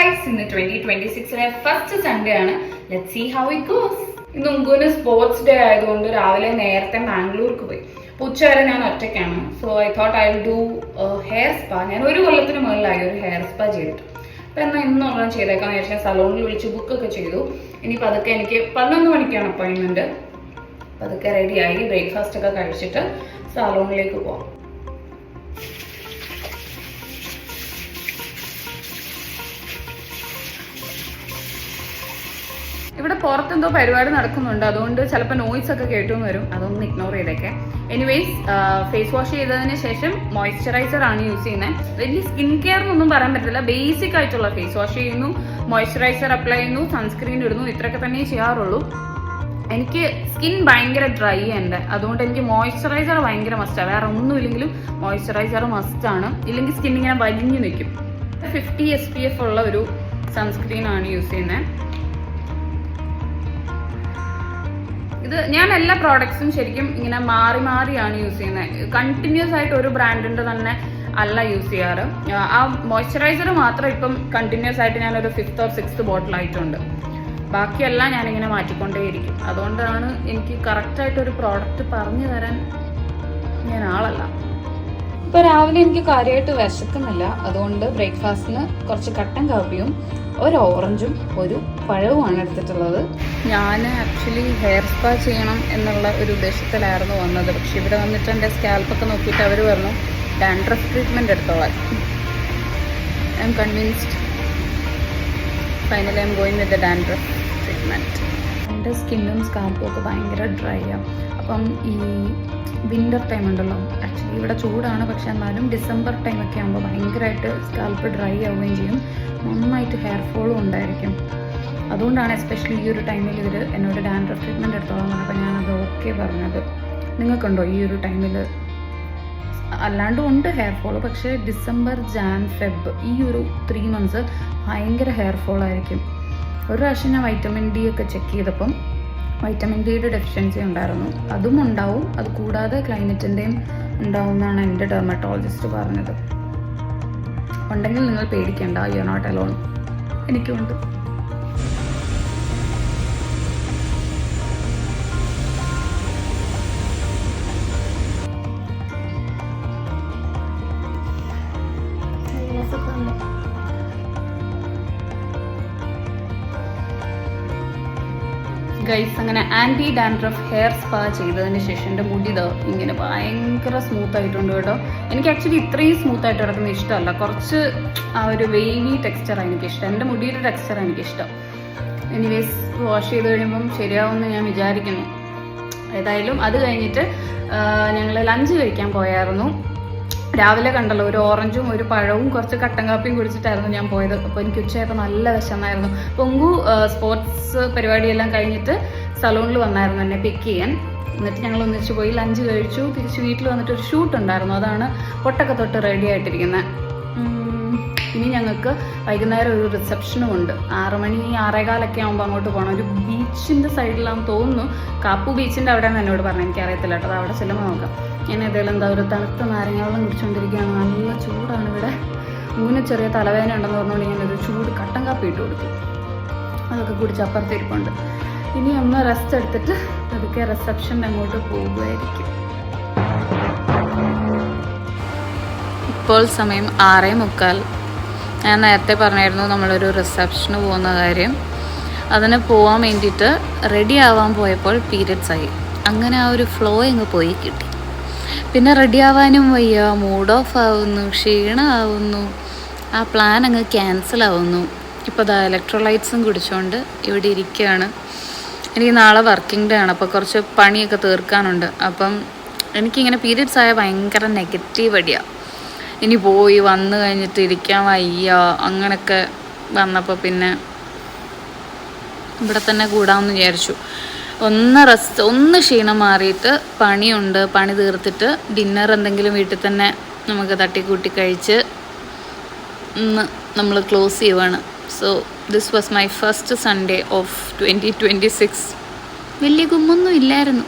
guys, in the 2026 first Sunday ആണ്. Let's see how it goes. ഇന്ന് മുമ്പ് sports day ആയതുകൊണ്ട് രാവിലെ നേരത്തെ മാംഗ്ലൂർക്ക് പോയി. ഉച്ചവരെ ഞാൻ ഒറ്റയ്ക്കാണ്. So I thought I will do hair spa. ഞാൻ ഒരു കൊല്ലത്തിന് മുകളിലായി ഒരു ഹെയർ സ്പാ ചെയ്തിട്ട്. അപ്പം എന്നാൽ ഇന്നൊന്നും ചെയ്തേക്കാന്ന് വിചാരിച്ചാൽ സലോണിൽ വിളിച്ച് ബുക്കൊക്കെ ചെയ്തു. ഇനിയിപ്പോൾ അതൊക്കെ എനിക്ക് 11 മണിക്കാണ് അപ്പോയിൻമെൻറ്റ്. അപ്പം അതൊക്കെ റെഡിയായി ബ്രേക്ക്ഫാസ്റ്റ് ഒക്കെ കഴിച്ചിട്ട് സലോണിലേക്ക് പോവാം. ഇവിടെ പുറത്തെന്തോ പരിപാടി നടക്കുന്നുണ്ട്, അതുകൊണ്ട് ചിലപ്പോൾ നോയ്സ് ഒക്കെ കേട്ടുമെന്ന് വരും. അതൊന്ന് ഇഗ്നോർ ചെയ്തേക്കെ. എനിവേസ് ഫേസ് വാഷ് ചെയ്തതിന് ശേഷം മോയ്സ്ചറൈസർ ആണ് യൂസ് ചെയ്യുന്നത്. വലിയ സ്കിൻ കെയർ എന്നൊന്നും പറയാൻ പറ്റില്ല. ബേസിക് ആയിട്ടുള്ള ഫേസ് വാഷ് ചെയ്യുന്നു, മോയ്സ്ചറൈസർ അപ്ലൈ ചെയ്യുന്നു, സൺസ്ക്രീൻ ഇടുന്നു, ഇത്രയൊക്കെ തന്നെ ചെയ്യാറുള്ളൂ. എനിക്ക് സ്കിൻ ഭയങ്കര ഡ്രൈ ഉണ്ട്, അതുകൊണ്ട് എനിക്ക് മോയ്സ്ചറൈസർ ഭയങ്കര മസ്റ്റാണ്. വേറെ ഒന്നും ഇല്ലെങ്കിലും മോയ്സ്ചറൈസർ മസ്റ്റാണ്. ഇല്ലെങ്കിൽ സ്കിൻ ഇങ്ങനെ വലിഞ്ഞു നിൽക്കും. 50 SPF ഉള്ള ഒരു സൺസ്ക്രീൻ ആണ് യൂസ് ചെയ്യുന്നത്. ഇത് ഞാൻ എല്ലാ പ്രോഡക്ട്സും ശരിക്കും ഇങ്ങനെ മാറി മാറിയാണ് യൂസ് ചെയ്യുന്നത്. കണ്ടിന്യൂസ് ആയിട്ട് ഒരു ബ്രാൻഡിൻ്റെ തന്നെ അല്ല യൂസ് ചെയ്യാറ്. ആ മോയ്സ്ചറൈസർ മാത്രം ഇപ്പം കണ്ടിന്യൂസ് ആയിട്ട് ഞാനൊരു 5th or 6th ബോട്ടിലായിട്ടുണ്ട്. ബാക്കിയെല്ലാം ഞാനിങ്ങനെ മാറ്റിക്കൊണ്ടേയിരിക്കും. അതുകൊണ്ടാണ് എനിക്ക് കറക്റ്റായിട്ടൊരു പ്രോഡക്റ്റ് പറഞ്ഞു തരാൻ ഞാൻ ആളല്ല. ഇപ്പോൾ രാവിലെ എനിക്ക് കാര്യമായിട്ട് വിശക്കുന്നില്ല, അതുകൊണ്ട് ബ്രേക്ക്ഫാസ്റ്റിന് കുറച്ച് കട്ടൻ കാപ്പിയും ഒരു ഓറഞ്ചും ഒരു പഴവുമാണ് എടുത്തിട്ടുള്ളത്. ഞാൻ ആക്ച്വലി ഹെയർ സ്പാ ചെയ്യണം എന്നുള്ള ഒരു ഉദ്ദേശത്തിലായിരുന്നു വന്നത്. പക്ഷെ ഇവിടെ വന്നിട്ട് എൻ്റെ സ്കാൽപ്പൊക്കെ നോക്കിയിട്ട് അവർ പറഞ്ഞു ഡാൻഡ്രഫ് ട്രീറ്റ്മെൻറ്റ് എടുത്തോളാം. I M convinced. Finally I am going with the dandruff treatment. എൻ്റെ സ്കിന്നും സ്കാൽപ്പും ഒക്കെ ഭയങ്കര ഡ്രൈ ആണ്. അപ്പം ഈ വിൻ്റർ ടൈം ഉണ്ടല്ലോ, ആക്ച്വലി ഇവിടെ ചൂടാണ്, പക്ഷെ എന്നാലും ഡിസംബർ ടൈമൊക്കെ ആകുമ്പോൾ ഭയങ്കരമായിട്ട് സ്കാൽപ്പ് ഡ്രൈ ആവുകയും ചെയ്യും. നന്നായിട്ട് ഹെയർ ഫോളും ഉണ്ടായിരിക്കും. അതുകൊണ്ടാണ് എസ്പെഷ്യലി ഈ ഒരു ടൈമിൽ ഇവർ എന്നോട് ഡാൻഡ്രഫ് ട്രീറ്റ്മെൻറ്റ് എടുത്തോളാം പറഞ്ഞപ്പോൾ ഞാനത് ഓക്കെ പറഞ്ഞത്. നിങ്ങൾക്കുണ്ടോ ഈ ഒരു ടൈമിൽ? അല്ലാണ്ടും ഉണ്ട് ഹെയർ ഫോള്, പക്ഷേ ഡിസംബർ, ജാൻ, ഫെബ് ഈ ഒരു 3 months ഭയങ്കര ഹെയർ ഫോളായിരിക്കും. ഒരു പ്രാവശ്യം ഞാൻ വൈറ്റമിൻ ഡി ഒക്കെ ചെക്ക് ചെയ്തപ്പം വൈറ്റമിൻ ഡിയുടെ ഡെഫിഷ്യൻസി ഉണ്ടായിരുന്നു. അതും ഉണ്ടാവും. അത് കൂടാതെ ക്ലൈമറ്റിൻ്റെയും ഉണ്ടാവും എന്നാണ് എൻ്റെ ഡെർമറ്റോളജിസ്റ്റ് പറഞ്ഞത്. ഉണ്ടെങ്കിൽ നിങ്ങൾ പേടിക്കേണ്ട, യു ആർ നോട്ട് അലോൺ. എനിക്കുണ്ട്. ഗൈസ്, അങ്ങനെ ആൻറ്റി ഡാൻഡ്രഫ് ഹെയർ സ്പാ ചെയ്തതിന് ശേഷം എൻ്റെ മുടി ഇങ്ങനെ ഭയങ്കര സ്മൂത്ത് ആയിട്ടുണ്ട് കേട്ടോ. എനിക്ക് ആക്ച്വലി ഇത്രയും സ്മൂത്ത് ആയിട്ട് കിടക്കുന്ന ഇഷ്ടമല്ല. കുറച്ച് ആ ഒരു വെയിലി ടെക്സ്ചറാണ് എനിക്കിഷ്ടം. എൻ്റെ മുടിയുടെ ടെക്സ്ചറാണ് എനിക്കിഷ്ടം. എനിവേസ് വാഷ് ചെയ്ത് കഴിയുമ്പം ശരിയാവുമെന്ന് ഞാൻ വിചാരിക്കുന്നു. ഏതായാലും അത് കഴിഞ്ഞിട്ട് ഞങ്ങൾ ലഞ്ച് കഴിക്കാൻ പോയായിരുന്നു. രാവിലെ കണ്ടല്ലോ, ഒരു ഓറഞ്ചും ഒരു പഴവും കുറച്ച് കട്ടൻ കാപ്പിയും കുടിച്ചിട്ടായിരുന്നു ഞാൻ പോയത്. അപ്പോൾ എനിക്ക് ഉച്ചയായപ്പോൾ നല്ല വിശന്നായിരുന്നു. പൊങ്കു സ്പോർട്സ് പരിപാടിയെല്ലാം കഴിഞ്ഞിട്ട് സലൂണിൽ വന്നായിരുന്നു എന്നെ പിക്ക് ചെയ്യാൻ. എന്നിട്ട് ഞങ്ങൾ ഒന്നിച്ച് പോയി ലഞ്ച് കഴിച്ചു. തിരിച്ച് വീട്ടിൽ വന്നിട്ട് ഒരു ഷൂട്ട് ഉണ്ടായിരുന്നു. അതാണ് പൊട്ടൊക്കെ തൊട്ട് റെഡി ആയിട്ടിരിക്കുന്നത്. ഇനി ഞങ്ങൾക്ക് വൈകുന്നേരം ഒരു റിസപ്ഷനും ഉണ്ട്. 6 മണി 6:15 ആകുമ്പോൾ അങ്ങോട്ട് പോകണം. ഒരു ബീച്ചിൻ്റെ സൈഡിലാണെന്ന് തോന്നുന്നു. കാപ്പു ബീച്ചിൻ്റെ അവിടെയാണ് എന്നോട് പറഞ്ഞത്. എനിക്കറിയത്തില്ല കേട്ടോ, അത് അവിടെ ചെല്ലുമ്പോൾ നോക്കാം. ഞാൻ ഏതായാലും ഒരു തണുത്ത നാരങ്ങാവെള്ളം കുടിച്ചുകൊണ്ടിരിക്കുകയാണ്. നല്ല ചൂടാണ് ഇവിടെ. മൂന്ന് ചെറിയ തലവേദന ഉണ്ടെന്ന് പറഞ്ഞുകൊണ്ട് ഞാനൊരു ചൂട് കട്ടൻ കാപ്പി ഇട്ട് കൊടുത്തു. അതൊക്കെ കുടിച്ച് അപ്പുറത്തിരിപ്പുണ്ട്. ഇനി ഒന്ന് റെസ്റ്റ് എടുത്തിട്ട് അതൊക്കെ റിസപ്ഷൻ്റെ അങ്ങോട്ട് പോകുമായിരിക്കും. ഇപ്പോൾ സമയം 6:45. ഞാൻ നേരത്തെ പറഞ്ഞായിരുന്നു നമ്മളൊരു റിസപ്ഷന് പോകുന്ന കാര്യം. അതിന് പോകാൻ വേണ്ടിയിട്ട് റെഡി ആവാൻ പോയപ്പോൾ പീരിയഡ്സ് ആയി. അങ്ങനെ ആ ഒരു ഫ്ലോ അങ്ങ് പോയി കിട്ടി. പിന്നെ റെഡി ആവാനും വയ്യ, മൂഡ് ഓഫ് ആവുന്നു, ക്ഷീണമാവുന്നു, ആ പ്ലാൻ അങ്ങ് ക്യാൻസൽ ആവുന്നു. ഇപ്പോൾ ഇലക്ട്രോലൈറ്റ്സും കുടിച്ചുകൊണ്ട് ഇവിടെ ഇരിക്കുകയാണ്. എനിക്ക് നാളെ വർക്കിംഗ് ഡേ ആണ്, അപ്പോൾ കുറച്ച് പണിയൊക്കെ തീർക്കാനുണ്ട്. അപ്പം എനിക്കിങ്ങനെ പീരിയഡ്സ് ആയ ഭയങ്കര നെഗറ്റീവ് അടിയാണ്. ഇനി പോയി വന്നു കഴിഞ്ഞിട്ട് ഇരിക്കാൻ വയ്യ, അങ്ങനെയൊക്കെ വന്നപ്പോൾ പിന്നെ ഇവിടെ തന്നെ കൂടാമെന്ന് വിചാരിച്ചു. ഒന്ന് ക്ഷീണം മാറിയിട്ട് പണിയുണ്ട്, പണി തീർത്തിട്ട് ഡിന്നർ എന്തെങ്കിലും വീട്ടിൽ തന്നെ നമുക്ക് തട്ടിക്കൂട്ടി കഴിച്ച് നമ്മൾ ക്ലോസ് ചെയ്യുവാണ്. So this was my first Sunday off 2026. വലിയ ഗുമ്മൊന്നും ഇല്ലായിരുന്നു.